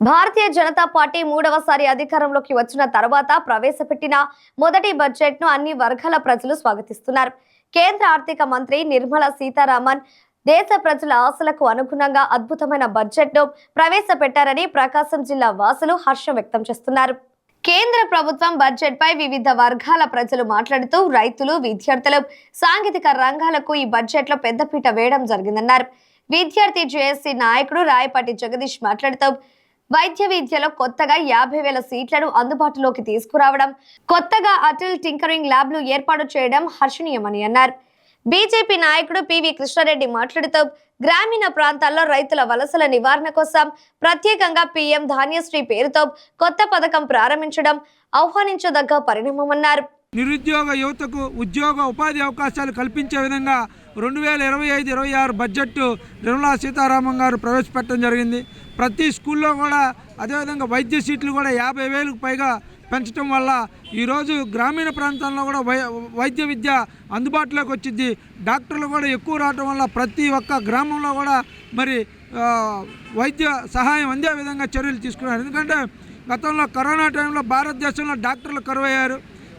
Bharatiya Janata party మూడవసారి అధికారంలోకి వచ్చిన తర్వాత ప్రవేశపెట్టిన మొదటి బడ్జెట్ ను అన్ని వర్గాల ప్రజలు స్వాగతిస్తున్నారు. కేంద్ర ఆర్థిక మంత్రి నిర్మలా సీతారామన్ దేశ ప్రజల ఆశలకు అనుగుణంగా అద్భుతమైన బడ్జెట్ ను ప్రవేశపెట్టారని ప్రకాశం జిల్లా వాసులు హర్షం వ్యక్తం చేస్తున్నారు. కేంద్ర ప్రభుత్వం బడ్జెట్ పై వివిధ వర్గాల ప్రజలు మాట్లాడుతూ రైతులు, విద్యార్థులు, సాంకేతిక రంగాలకు ఈ బడ్జెట్ లో పెద్దపీట వేయడం జరిగిందన్నారు. విద్యార్థి జేఏసీ నాయకుడు రాయపాటి జగదీష్ మాట్లాడుతూ వైద్య విద్యలో కొత్తగా 50,000 సీట్లను అందుబాటులోకి తీసుకురావడం, కొత్తగా అటల్ టింకరింగ్ ల్యాబ్లు ఏర్పాటు చేయడం హర్షణీయమని అన్నారు. బీజేపీ నాయకుడు పివి కృష్ణారెడ్డి మాట్లాడుతూ గ్రామీణ ప్రాంతాల్లో రైతుల వలసల నివారణ కోసం ప్రత్యేకంగా పీఎం ధాన్యశ్రీ పేరుతో కొత్త పథకం ప్రారంభించడం ఆహ్వానించదగ్గ పరిణామమన్నారు. నిరుద్యోగ యువతకు ఉద్యోగ ఉపాధి అవకాశాలు కల్పించే విధంగా 2025-26 బడ్జెట్ నిర్మలా సీతారామన్ గారు ప్రవేశపెట్టడం జరిగింది. ప్రతి స్కూల్లో కూడా అదేవిధంగా వైద్య సీట్లు కూడా 50,000కు పైగా పెంచడం వల్ల ఈరోజు గ్రామీణ ప్రాంతాల్లో కూడా వైద్య విద్య అందుబాటులోకి వచ్చింది. డాక్టర్లు కూడా ఎక్కువ రావడం వల్ల ప్రతి ఒక్క గ్రామంలో కూడా మరి వైద్య సహాయం అందే విధంగా చర్యలు తీసుకున్నారు. ఎందుకంటే గతంలో కరోనా టైంలో భారతదేశంలో డాక్టర్లు కరువయ్యారు.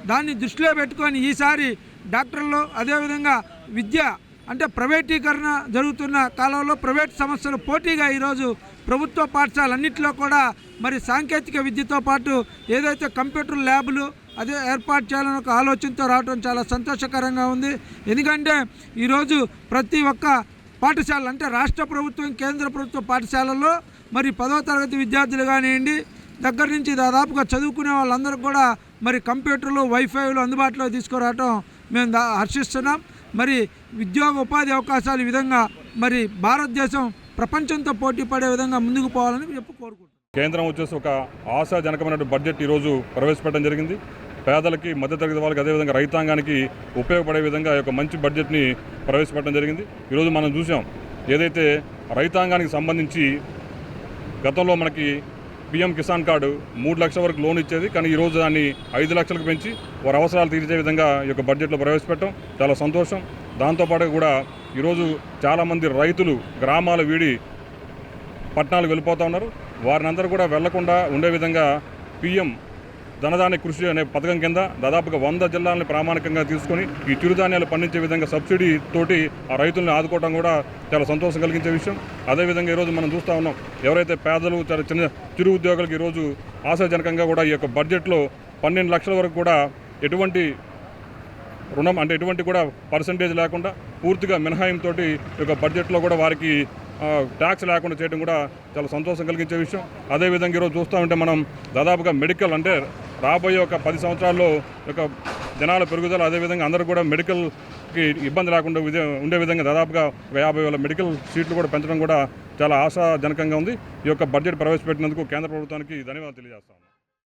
దాన్ని దృష్టిలో పెట్టుకొని ఈసారి డాక్టర్లు అదేవిధంగా విద్య అంటే ప్రైవేటీకరణ జరుగుతున్న కాలంలో ప్రైవేట్ సంస్థలు పోటీగా ఈరోజు ప్రభుత్వ పాఠశాలన్నింటిలో కూడా మరి సాంకేతిక విద్యతో పాటు ఏదైతే కంప్యూటర్ ల్యాబులు అదే ఏర్పాటు చేయాలని ఒక ఆలోచనతో రావడం చాలా సంతోషకరంగా ఉంది. ఎందుకంటే ఈరోజు ప్రతి ఒక్క పాఠశాల అంటే రాష్ట్ర ప్రభుత్వం, కేంద్ర ప్రభుత్వ పాఠశాలల్లో మరి 10వ తరగతి విద్యార్థులు కానివ్వండి దగ్గర నుంచి దాదాపుగా చదువుకునే వాళ్ళందరూ కూడా మరి కంప్యూటర్లు, వైఫైలు అందుబాటులో తీసుకురావటం మేము హర్షిస్తున్నాం. మరి ఉద్యోగ ఉపాధి అవకాశాలు ఈ విధంగా మరి భారతదేశం ప్రపంచంతో పోటీ పడే విధంగా ముందుకు పోవాలని కోరుకుంటున్నాం. కేంద్రం వచ్చేసి ఒక ఆశాజనకమైన బడ్జెట్ ఈరోజు ప్రవేశపెట్టడం జరిగింది. పేదలకి, మధ్యతరగతి వాళ్ళకి, అదేవిధంగా రైతాంగానికి ఉపయోగపడే విధంగా ఒక మంచి బడ్జెట్ని ప్రవేశపెట్టడం జరిగింది. ఈరోజు మనం చూసాం ఏదైతే రైతాంగానికి సంబంధించి గతంలో మనకి పీఎం కిసాన్ కార్డు 3 లక్షల వరకు లోన్ ఇచ్చేది, కానీ ఈరోజు దాన్ని 5 లక్షలకు పెంచి వారి అవసరాలు తీర్చే విధంగా ఈ యొక్క బడ్జెట్లో ప్రవేశపెట్టడం చాలా సంతోషం. దాంతోపాటు కూడా ఈరోజు చాలామంది రైతులు గ్రామాలు వీడి పట్టణాలకు వెళ్ళిపోతూ ఉన్నారు. వారిని అందరూ కూడా వెళ్లకుండా ఉండే విధంగా పీఎం ధనధాన్య కృషి అనే పథకం కింద దాదాపుగా 100 జిల్లాలని ప్రామాణికంగా తీసుకొని ఈ చిరుధాన్యాలు పండించే విధంగా సబ్సిడీ తోటి ఆ రైతుల్ని ఆదుకోవడం కూడా చాలా సంతోషం కలిగించే విషయం. అదేవిధంగా ఈరోజు మనం చూస్తూ ఉన్నాం ఎవరైతే పేదలు, చాలా చిరు ఉద్యోగులకు ఈరోజు ఆశాజనకంగా కూడా ఈ యొక్క బడ్జెట్లో 12 లక్షల వరకు కూడా ఎటువంటి రుణం అంటే ఎటువంటి కూడా పర్సంటేజ్ లేకుండా పూర్తిగా మినహాయింతో ఈ యొక్క బడ్జెట్లో కూడా వారికి ట్యాక్స్ లేకుండా చేయడం కూడా చాలా సంతోషం కలిగించే విషయం. అదేవిధంగా ఈరోజు చూస్తూ ఉంటే మనం దాదాపుగా మెడికల్ అంటే రాబోయే ఒక 10 సంవత్సరాల్లో ఒక జనాల పెరుగుదల, అదేవిధంగా అందరూ కూడా మెడికల్కి ఇబ్బంది లేకుండా ఉండే విధంగా దాదాపుగా 50,000 మెడికల్ సీట్లు కూడా పెంచడం కూడా చాలా ఆశాజనకంగా ఉంది. ఈ యొక్క బడ్జెట్ ప్రవేశపెట్టినందుకు కేంద్ర ప్రభుత్వానికి ధన్యవాదాలు తెలియజేస్తాను.